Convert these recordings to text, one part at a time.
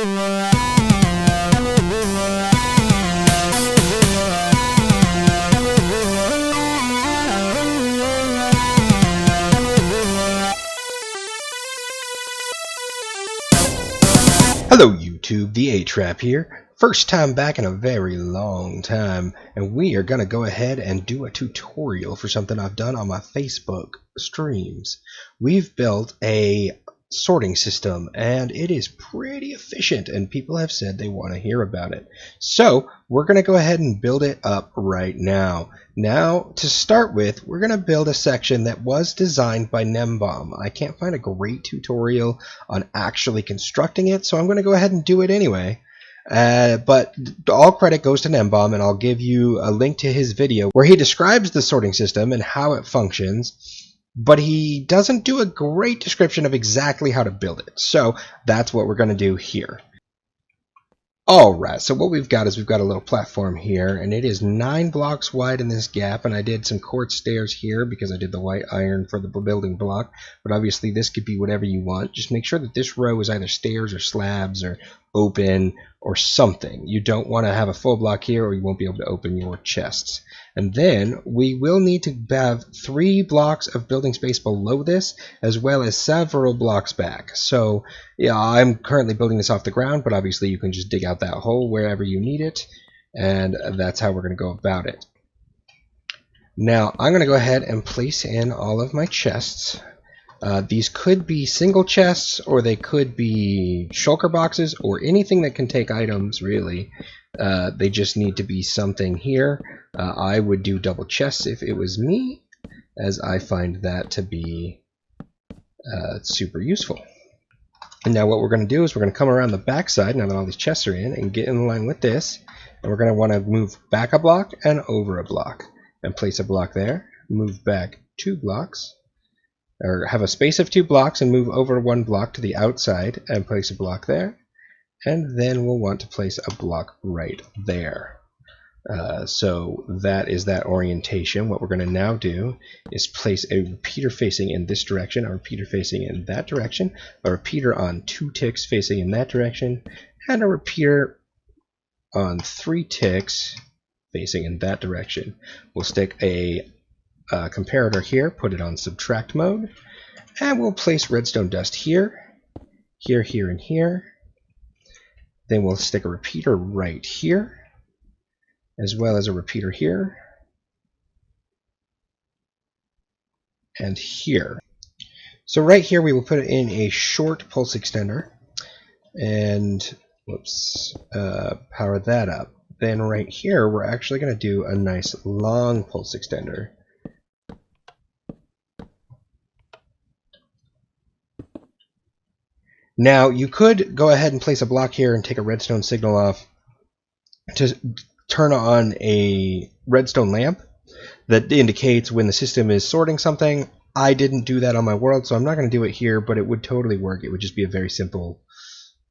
Hello YouTube, the A-Trap here. First time back in a very long time, and we are going to go ahead and do a tutorial for something I've done on my Facebook streams. We've built a sorting system, and it is pretty efficient, and people have said they want to hear about it. So we're going to go ahead and build it up right now. Now, to start with, we're going to build a section that was designed by Gnembon. I can't find a great tutorial on actually constructing it, so I'm going to go ahead and do it anyway. But all credit goes to Gnembon, and I'll give you a link to his video where he describes the sorting system and how it functions. But he doesn't do a great description of exactly how to build it. So that's what we're going to do here. Alright, so what we've got is we've got a little platform here, and it is 9 blocks wide in this gap, and I did some quartz stairs here because I did the white iron for the building block, but obviously this could be whatever you want. Just make sure that this row is either stairs or slabs or open or something. You don't want to have a full block here or you won't be able to open your chests. And then we will need to have 3 blocks of building space below this, as well as several blocks back. So yeah, I'm currently building this off the ground, but obviously you can just dig out that hole wherever you need it, and that's how we're going to go about it. Now I'm going to go ahead and place in all of my chests. These could be single chests, or they could be shulker boxes, or anything that can take items, really. They just need to be something here. I would do double chests if it was me, as I find that to be super useful. And now what we're going to do is we're going to come around the back side, now that all these chests are in, and get in line with this. And we're going to want to move back a block and over a block. And place a block there, move back 2 blocks. Or have a space of 2 blocks and move over 1 block to the outside and place a block there. And then we'll want to place a block right there. So that is that orientation. What we're going to now do is place a repeater facing in this direction, a repeater facing in that direction, a repeater on 2 ticks facing in that direction, and a repeater on 3 ticks facing in that direction. We'll stick a comparator here, put it on subtract mode, and we'll place redstone dust here, here, here, and here. Then we'll stick a repeater right here, as well as a repeater here, and here. So right here we will put in a short pulse extender, and whoops, power that up. Then right here we're actually going to do a nice long pulse extender. Now, you could go ahead and place a block here and take a redstone signal off to turn on a redstone lamp that indicates when the system is sorting something. I didn't do that on my world, so I'm not going to do it here, but it would totally work. It would just be a very simple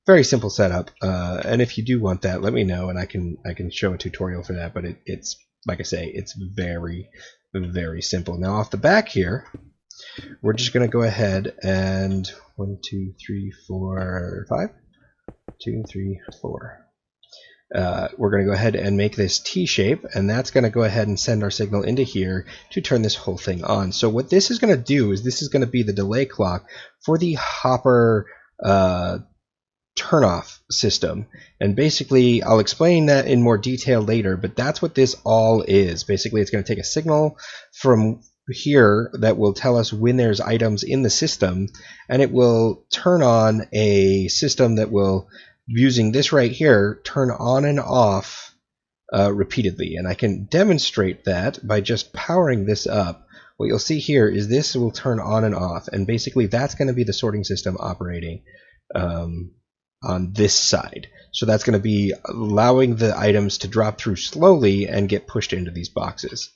setup. And if you do want that, let me know, and I can show a tutorial for that. But it's like I say, it's very, very simple. Now, off the back here, we're just going to go ahead and 1, 2, 3, 4, 5. 2, 3, 4. We're going to go ahead and make this T shape, and that's going to go ahead and send our signal into here to turn this whole thing on. So what this is going to do is this is going to be the delay clock for the hopper turn-off system. And basically, I'll explain that in more detail later, but that's what this all is. Basically, it's going to take a signal from here that will tell us when there's items in the system, and it will turn on a system that will, using this right here, turn on and off repeatedly. And I can demonstrate that by just powering this up. What you'll see here is this will turn on and off, and basically that's going to be the sorting system operating on this side. So that's going to be allowing the items to drop through slowly and get pushed into these boxes.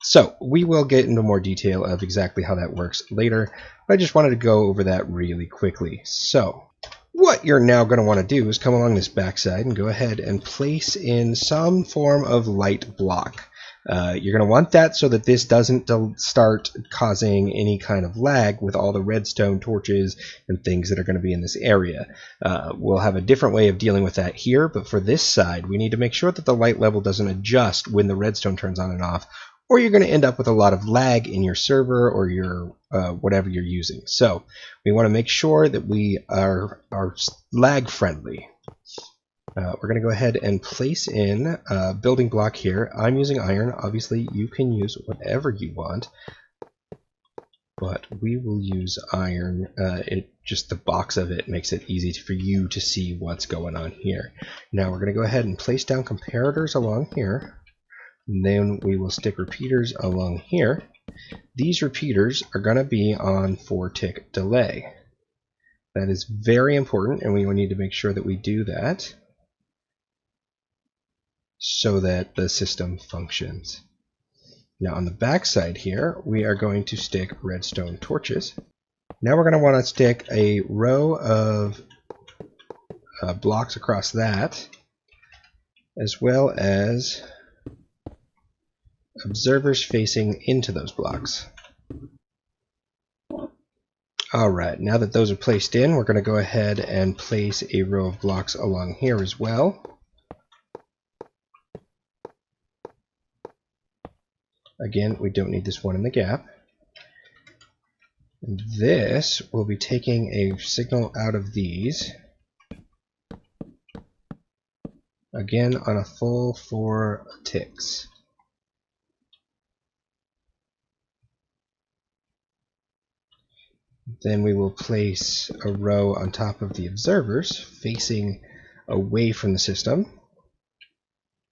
So we will get into more detail of exactly how that works later, but I just wanted to go over that really quickly. So what you're now going to want to do is come along this backside and go ahead and place in some form of light block. You're going to want that so that this doesn't start causing any kind of lag with all the redstone torches and things that are going to be in this area. We'll have a different way of dealing with that here, but for this side, we need to make sure that the light level doesn't adjust when the redstone turns on and off, or you're going to end up with a lot of lag in your server or your whatever you're using. So we want to make sure that we are lag friendly. We're going to go ahead and place in a building block here. I'm using iron. Obviously, you can use whatever you want, but we will use iron. Just the box of it makes it easy for you to see what's going on here. Now we're going to go ahead and place down comparators along here. And then we will stick repeaters along here. These repeaters are going to be on 4-tick delay. That is very important, and we need to make sure that we do that so that the system functions. Now on the back side here, we are going to stick redstone torches. Now we're going to want to stick a row of blocks across that, as well as observers facing into those blocks. Alright, now that those are placed in, we're going to go ahead and place a row of blocks along here as well. Again, we don't need this one in the gap. And this will be taking a signal out of these. Again, on a full 4 ticks. Then we will place a row on top of the observers facing away from the system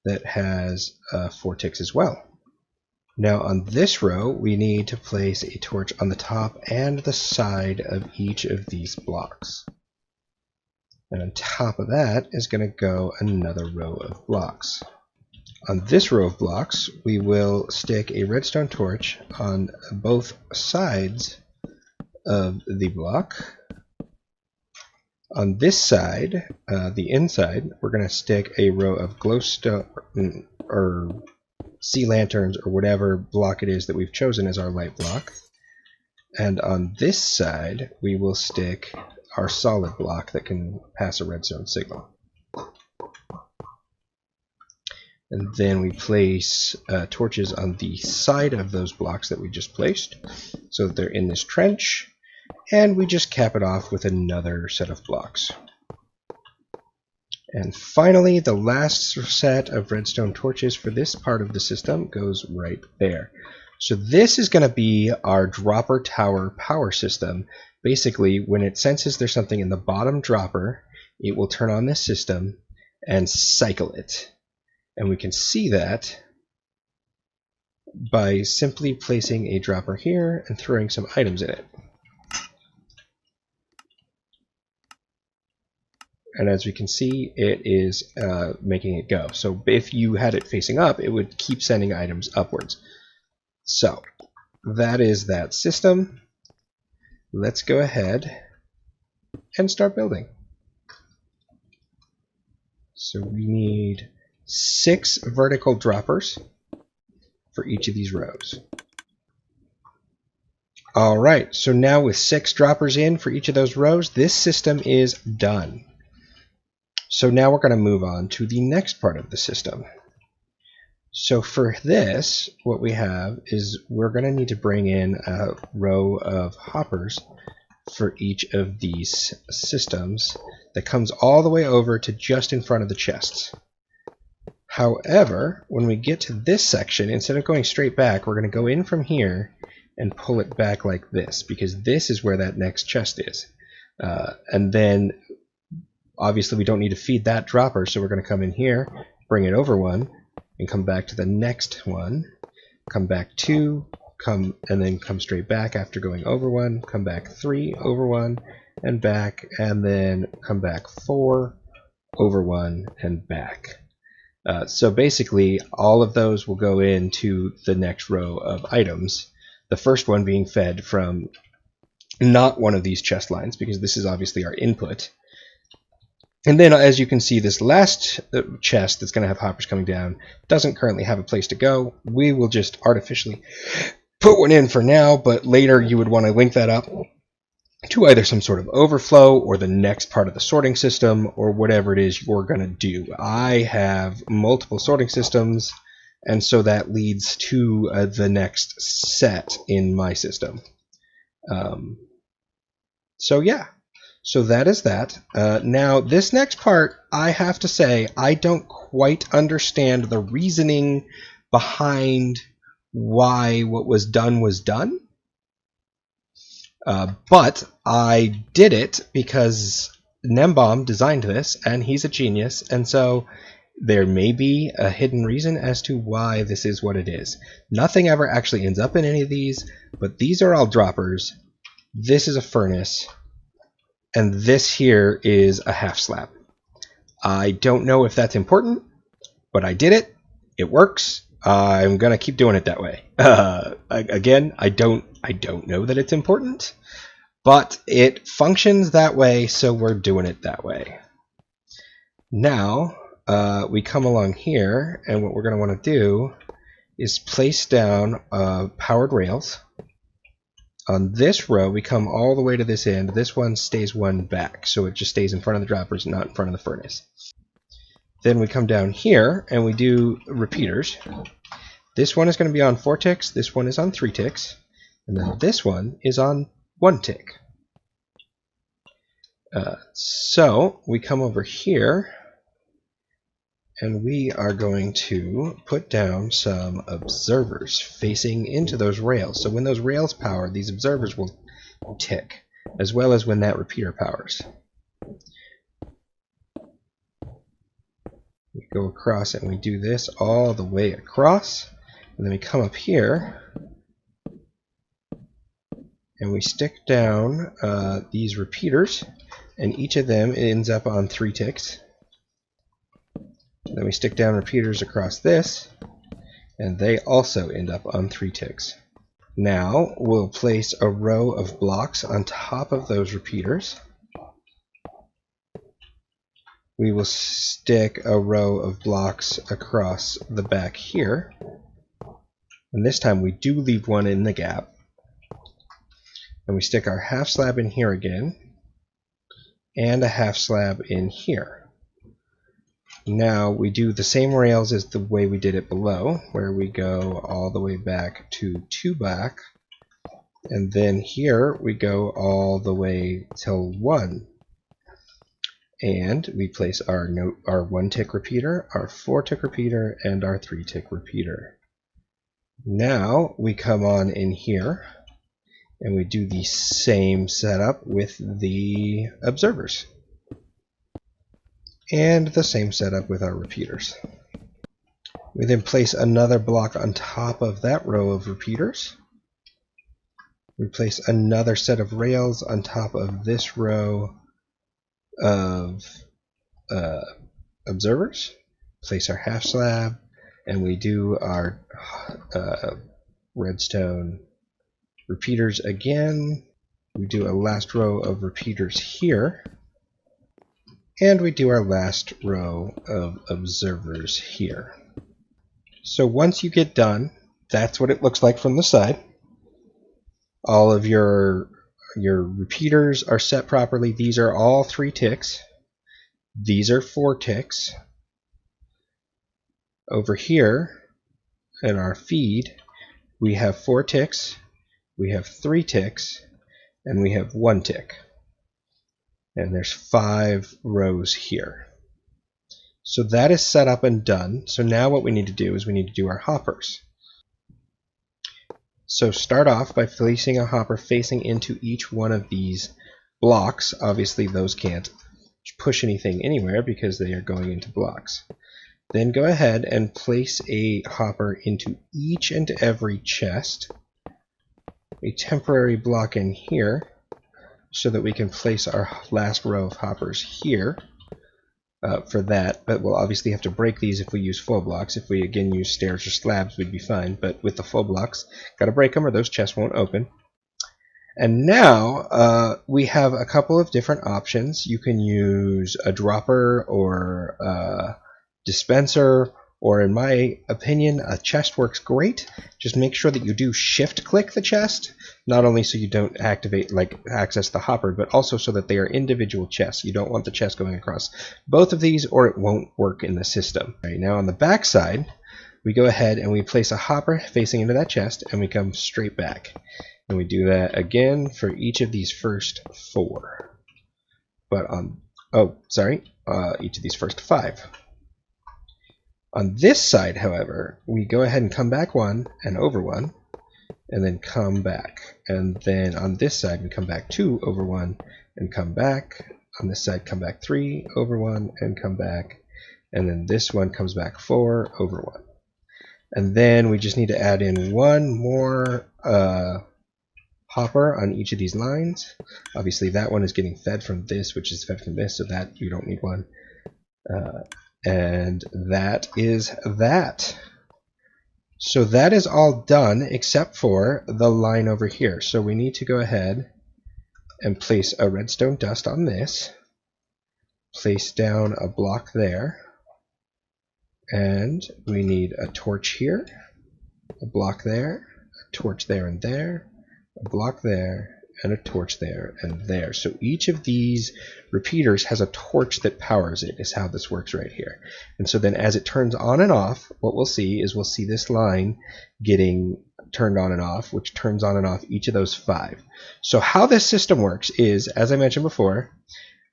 that has 4 ticks as well. Now on this row, we need to place a torch on the top and the side of each of these blocks. And on top of that is going to go another row of blocks. On this row of blocks, we will stick a redstone torch on both sides of the block. On this side, the inside, we're going to stick a row of glowstone or sea lanterns or whatever block it is that we've chosen as our light block. And on this side, we will stick our solid block that can pass a redstone signal. And then we place torches on the side of those blocks that we just placed so that they're in this trench. And we just cap it off with another set of blocks. And finally, the last set of redstone torches for this part of the system goes right there. So this is going to be our dropper tower power system. Basically, when it senses there's something in the bottom dropper, it will turn on this system and cycle it. And we can see that by simply placing a dropper here and throwing some items in it. And as we can see, it is making it go. So if you had it facing up, it would keep sending items upwards. So that is that system. Let's go ahead and start building. So we need 6 vertical droppers for each of these rows. Alright, so now with 6 droppers in for each of those rows, this system is done. So now we're going to move on to the next part of the system. So for this, what we have is we're going to need to bring in a row of hoppers for each of these systems that comes all the way over to just in front of the chests. However, when we get to this section, instead of going straight back, we're going to go in from here and pull it back like this, because this is where that next chest is. And then obviously we don't need to feed that dropper, so we're going to come in here, bring it over 1, and come back to the next one, come back 2, and then come straight back after going over 1, come back 3, over 1, and back, and then come back 4, over 1, and back. So basically, all of those will go into the next row of items, the first one being fed from not one of these chest lines, because this is obviously our input. And then, as you can see, this last chest that's going to have hoppers coming down doesn't currently have a place to go. We will just artificially put one in for now, but later you would want to link that up to either some sort of overflow or the next part of the sorting system or whatever it is you're going to do. I have multiple sorting systems, and so that leads to the next set in my system. So yeah. So that is that. Now, this next part, I have to say, I don't quite understand the reasoning behind why what was done was done. But I did it because Gnembon designed this, and he's a genius, and so there may be a hidden reason as to why this is what it is. Nothing ever actually ends up in any of these, but these are all droppers. This is a furnace. And this here is a half slab. I don't know if that's important, but I did it. It works. I'm gonna keep doing it that way. Again, I don't know that it's important, but it functions that way, so we're doing it that way. Now we come along here, and what we're gonna want to do is place down powered rails. On this row, we come all the way to this end. This one stays one back, so it just stays in front of the droppers, not in front of the furnace. Then we come down here, and we do repeaters. This one is going to be on 4 ticks, this one is on 3 ticks, and then this one is on 1 tick. So we come over here, and we are going to put down some observers facing into those rails. So when those rails power, these observers will tick, as well as when that repeater powers. We go across and we do this all the way across, and then we come up here and we stick down these repeaters, and each of them ends up on 3 ticks. Then we stick down repeaters across this, and they also end up on 3 ticks. Now we'll place a row of blocks on top of those repeaters. We will stick a row of blocks across the back here, and this time we do leave one in the gap. And we stick our half slab in here again, and a half slab in here. Now we do the same rails as the way we did it below, where we go all the way back to 2 back, and then here we go all the way till 1. And we place our 1 tick repeater, our 4 tick repeater, and our 3 tick repeater. Now we come on in here, and we do the same setup with the observers. And the same setup with our repeaters. We then place another block on top of that row of repeaters. We place another set of rails on top of this row of observers. Place our half slab, and we do our redstone repeaters again. We do a last row of repeaters here. And we do our last row of observers here. So once you get done, that's what it looks like from the side. All of your repeaters are set properly. These are all 3 ticks. These are 4 ticks. Over here in our feed, we have 4 ticks, we have 3 ticks, and we have 1 tick. And there's 5 rows here. So that is set up and done. So now what we need to do is we need to do our hoppers. So start off by placing a hopper facing into each one of these blocks. Obviously those can't push anything anywhere because they are going into blocks. Then go ahead and place a hopper into each and every chest. A temporary block in here, so that we can place our last row of hoppers here for that, but we'll obviously have to break these if we use full blocks. If we again use stairs or slabs, we'd be fine, but with the full blocks, gotta break them or those chests won't open. And now we have a couple of different options. You can use a dropper or a dispenser, or in my opinion, a chest works great. Just make sure that you do shift click the chest, not only so you don't access the hopper, but also so that they are individual chests. You don't want the chest going across both of these, or it won't work in the system. Right, now on the back side, we go ahead and we place a hopper facing into that chest, and we come straight back. And we do that again for each of these first 4. But on, each of these first 5. On this side, however, we go ahead and come back 1 and over 1, and then come back. And then on this side, we come back 2 over 1 and come back. On this side, come back 3 over 1 and come back. And then this one comes back 4 over 1. And then we just need to add in one more hopper on each of these lines. Obviously, that one is getting fed from this, which is fed from this, so that you don't need one. And that is that. So that is all done except for the line over here. So we need to go ahead and place a redstone dust on this, place down a block there, and we need a torch here, a block there, a torch there and there, a block there, and a torch there and there. So each of these repeaters has a torch that powers it, is how this works right here. And so then as it turns on and off, what we'll see is we'll see this line getting turned on and off, which turns on and off each of those 5. So how this system works is, as I mentioned before,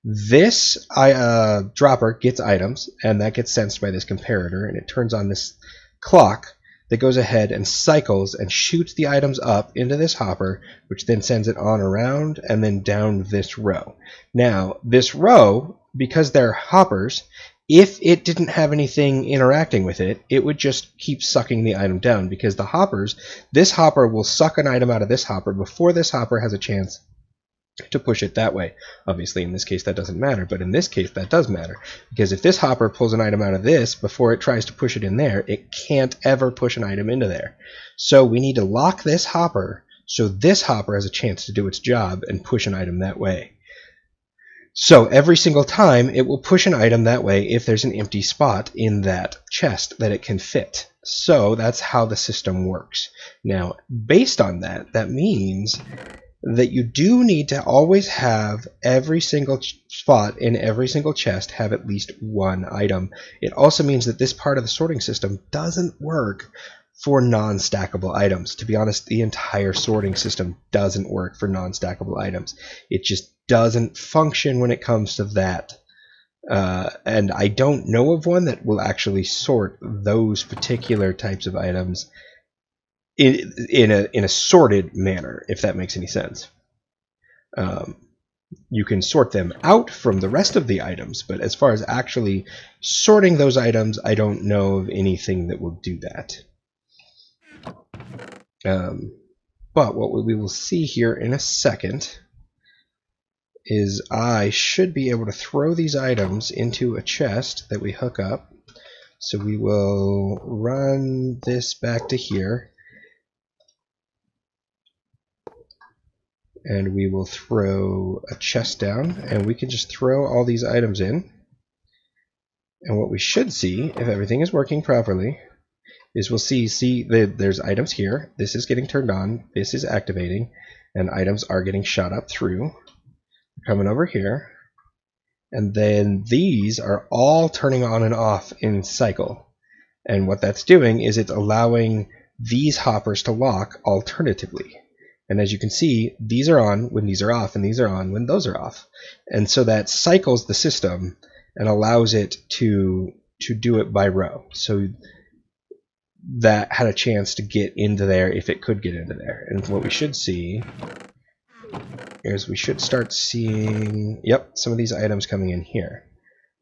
this dropper gets items, and that gets sensed by this comparator, and it turns on this clock that goes ahead and cycles and shoots the items up into this hopper, which then sends it on around and then down this row. Now, this row, because they're hoppers, if it didn't have anything interacting with it, it would just keep sucking the item down, because the hoppers, this hopper will suck an item out of this hopper before this hopper has a chance to push it that way. Obviously, in this case, that doesn't matter, but in this case, that does matter, because if this hopper pulls an item out of this before it tries to push it in there, it can't ever push an item into there. So we need to lock this hopper so this hopper has a chance to do its job and push an item that way. So every single time, it will push an item that way if there's an empty spot in that chest that it can fit. So that's how the system works. Now, based on that, that means that you do need to always have every single spot in every single chest have at least one item. It also means that this part of the sorting system doesn't work for non-stackable items. To be honest, the entire sorting system doesn't work for non-stackable items. It just doesn't function when it comes to that. And I don't know of one that will actually sort those particular types of items in a sorted manner, if that makes any sense. You can sort them out from the rest of the items, but as far as actually sorting those items, I don't know of anything that will do that. But what we will see here in a second is I should be able to throw these items into a chest that we hook up. So we will run this back to here, and we will throw a chest down, and we can just throw all these items in. And what we should see, if everything is working properly, is we'll see that there's items here. This is getting turned on, this is activating, and items are getting shot up through. Coming over here, and then these are all turning on and off in cycle. And what that's doing is it's allowing these hoppers to lock alternatively. And as you can see, these are on when these are off, and these are on when those are off. And so that cycles the system and allows it to do it by row. So that had a chance to get into there if it could get into there. And what we should see is we should start seeing, yep, some of these items coming in here.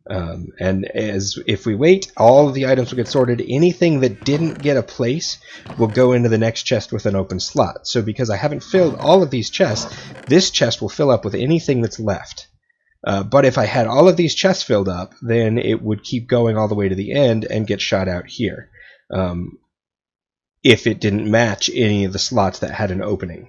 And if we wait, all of the items will get sorted. Anything that didn't get a place will go into the next chest with an open slot. So because I haven't filled all of these chests, this chest will fill up with anything that's left. But if I had all of these chests filled up, then it would keep going all the way to the end and get shot out here, if it didn't match any of the slots that had an opening.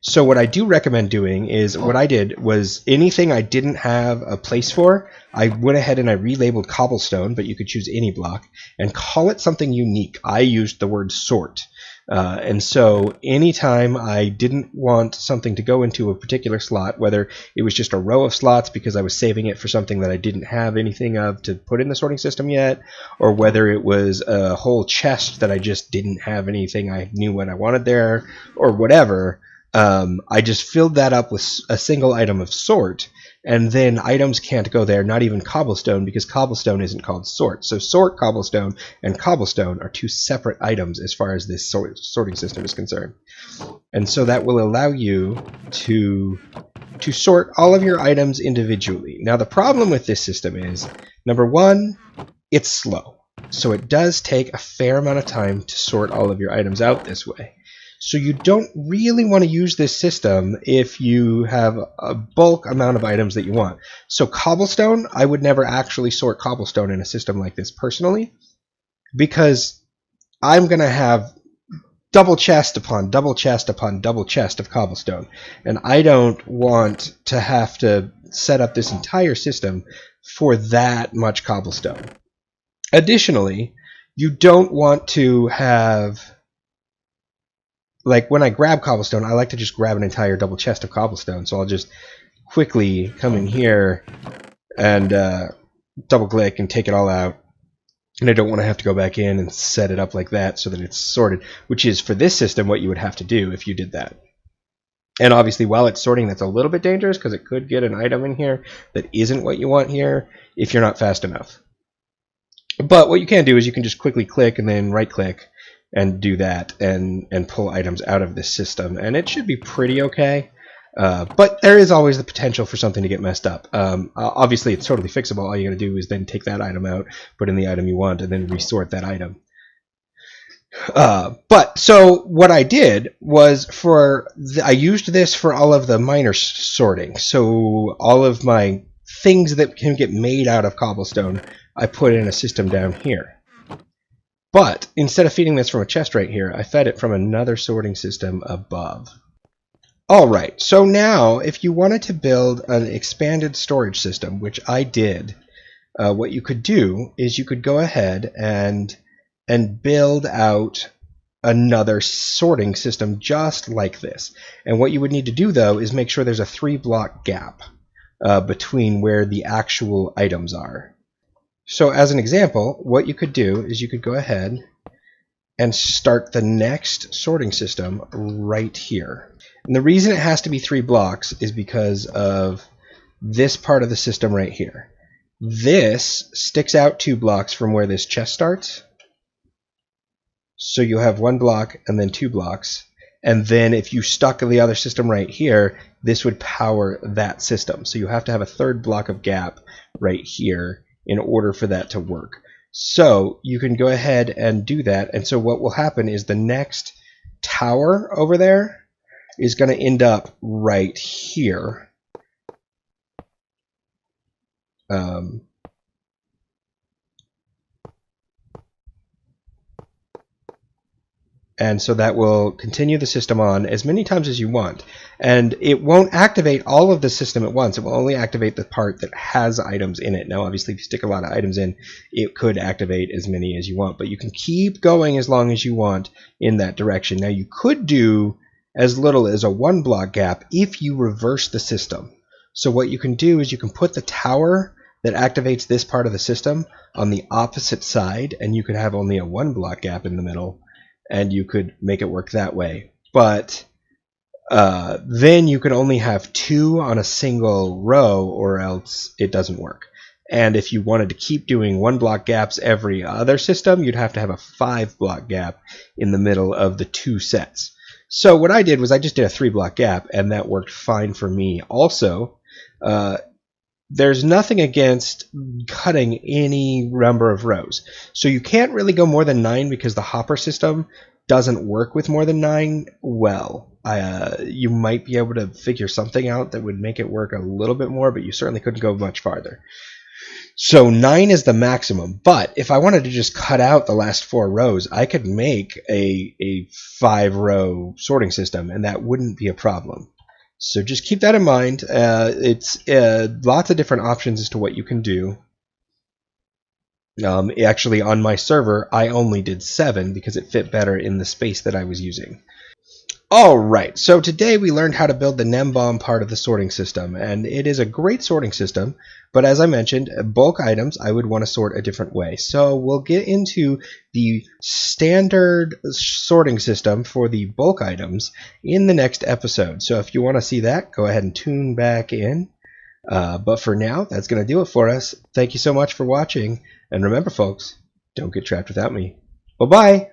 So what I do recommend doing is, what I did was anything I didn't have a place for, I went ahead and I relabeled cobblestone, but you could choose any block, and call it something unique. I used the word sort. And so anytime I didn't want something to go into a particular slot, whether it was just a row of slots because I was saving it for something that I didn't have anything of to put in the sorting system yet, or whether it was a whole chest that I just didn't have anything I knew what I wanted there, or whatever, I just filled that up with a single item of sort, and then items can't go there, not even cobblestone, because cobblestone isn't called sort. So sort cobblestone and cobblestone are two separate items as far as this sorting system is concerned. And so that will allow you to sort all of your items individually. Now the problem with this system is, number one, it's slow. So it does take a fair amount of time to sort all of your items out this way. So you don't really want to use this system if you have a bulk amount of items that you want. So cobblestone, I would never actually sort cobblestone in a system like this personally, because I'm going to have double chest upon double chest upon double chest of cobblestone, and I don't want to have to set up this entire system for that much cobblestone. Additionally, you don't want to have, like when I grab cobblestone, I like to just grab an entire double chest of cobblestone, so I'll just quickly come in here and double click and take it all out. And I don't want to have to go back in and set it up like that so that it's sorted, which is for this system what you would have to do if you did that. And obviously while it's sorting, that's a little bit dangerous because it could get an item in here that isn't what you want here if you're not fast enough. But what you can do is you can just quickly click and then right click and do that and pull items out of this system, and it should be pretty okay. But there is always the potential for something to get messed up. Obviously, it's totally fixable. All you got to do is then take that item out, put in the item you want, and then resort that item. But so what I did was I used this for all of the minor sorting. So all of my things that can get made out of cobblestone, I put in a system down here. But instead of feeding this from a chest right here, I fed it from another sorting system above. Alright, so now if you wanted to build an expanded storage system, which I did, what you could do is you could go ahead and build out another sorting system just like this. And what you would need to do, though, is make sure there's a 3-block gap between where the actual items are. So as an example, what you could do is you could go ahead and start the next sorting system right here. And the reason it has to be 3 blocks is because of this part of the system right here. This sticks out 2 blocks from where this chest starts. So you'll have 1 block and then 2 blocks. And then if you stuck the other system right here, this would power that system. So you have to have a 3rd block of gap right here in order for that to work. So you can go ahead and do that. And so what will happen is the next tower over there is going to end up right here. And so that will continue the system on as many times as you want. And it won't activate all of the system at once. It will only activate the part that has items in it. Now, obviously, if you stick a lot of items in, it could activate as many as you want. But you can keep going as long as you want in that direction. Now, you could do as little as a 1-block gap if you reverse the system. So what you can do is you can put the tower that activates this part of the system on the opposite side, and you could have only a 1-block gap in the middle, and you could make it work that way. But then you could only have 2 on a single row, or else it doesn't work. And if you wanted to keep doing 1-block gaps every other system, you'd have to have a 5-block gap in the middle of the 2 sets. So what I did was I just did a 3-block gap, and that worked fine for me. Also, there's nothing against cutting any number of rows. So you can't really go more than 9 because the hopper system doesn't work with more than 9 well. You might be able to figure something out that would make it work a little bit more, but you certainly couldn't go much farther. So 9 is the maximum, but if I wanted to just cut out the last 4 rows, I could make a 5-row sorting system, and that wouldn't be a problem. So just keep that in mind. It's lots of different options as to what you can do. Actually, on my server, I only did 7 because it fit better in the space that I was using. Alright, so today we learned how to build the Gnembon part of the sorting system, and it is a great sorting system, but as I mentioned, bulk items I would want to sort a different way. So we'll get into the standard sorting system for the bulk items in the next episode. So if you want to see that, go ahead and tune back in. But for now, that's going to do it for us. Thank you so much for watching, and remember folks, don't get trapped without me. Bye-bye!